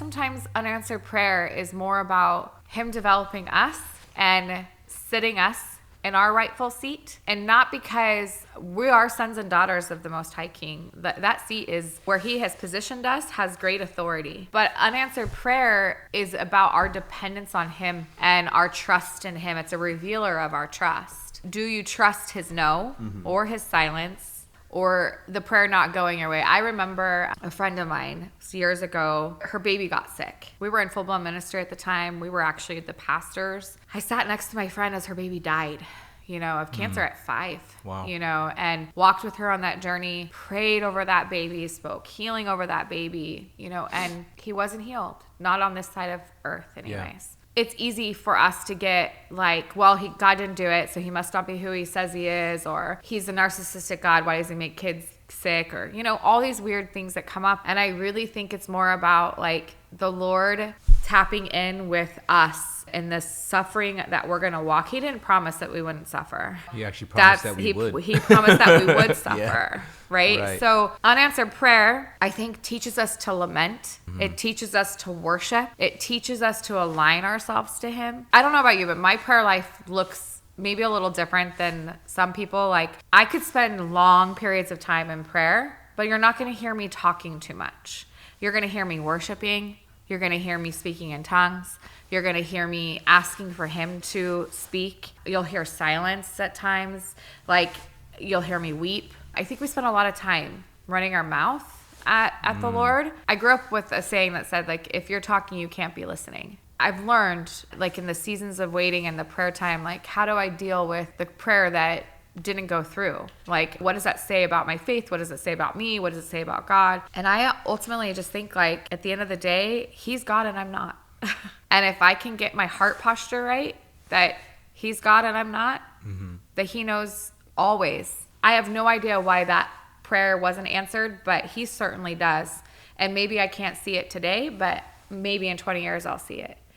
sometimes unanswered prayer is more about him developing us and sitting us in our rightful seat, and not because we are sons and daughters of the Most High King. That seat is where he has positioned us, has great authority. But unanswered prayer is about our dependence on him and our trust in him. It's a revealer of our trust. Do you trust his no or his silence? Or the prayer not going your way. I remember a friend of mine years ago, her baby got sick. We were in full-blown ministry at the time. We were actually the pastors. I sat next to my friend as her baby died, of cancer at 5. Wow. And walked with her on that journey, prayed over that baby, spoke healing over that baby, and he wasn't healed. Not on this side of earth anyways. Yeah. It's easy for us to get like, well, God didn't do it, so he must not be who he says he is, or he's a narcissistic God, why does he make kids sick, or, all these weird things that come up. And I really think it's more about like the Lord tapping in with us in the suffering that we're going to walk. He didn't promise that we wouldn't suffer. He actually promised that we would. He promised that we would suffer, yeah. right? So unanswered prayer, I think, teaches us to lament. It teaches us to worship. It teaches us to align ourselves to him. I don't know about you, but my prayer life looks maybe a little different than some people. Like, I could spend long periods of time in prayer, but you're not going to hear me talking too much. You're going to hear me worshiping. You're going to hear me speaking in tongues. You're going to hear me asking for him to speak. You'll hear silence at times. Like, you'll hear me weep. I think we spend a lot of time running our mouth at the Lord. I grew up with a saying that said, like, if you're talking, you can't be listening. I've learned, like, in the seasons of waiting and the prayer time, like, how do I deal with the prayer that didn't go through? Like, what does that say about my faith? What does it say about me? What does it say about God? And I ultimately just think, like, at the end of the day, he's God and I'm not. And if I can get my heart posture right, that he's God and I'm not, that he knows always. I have no idea why that prayer wasn't answered, but he certainly does. And maybe I can't see it today, but maybe in 20 years I'll see it.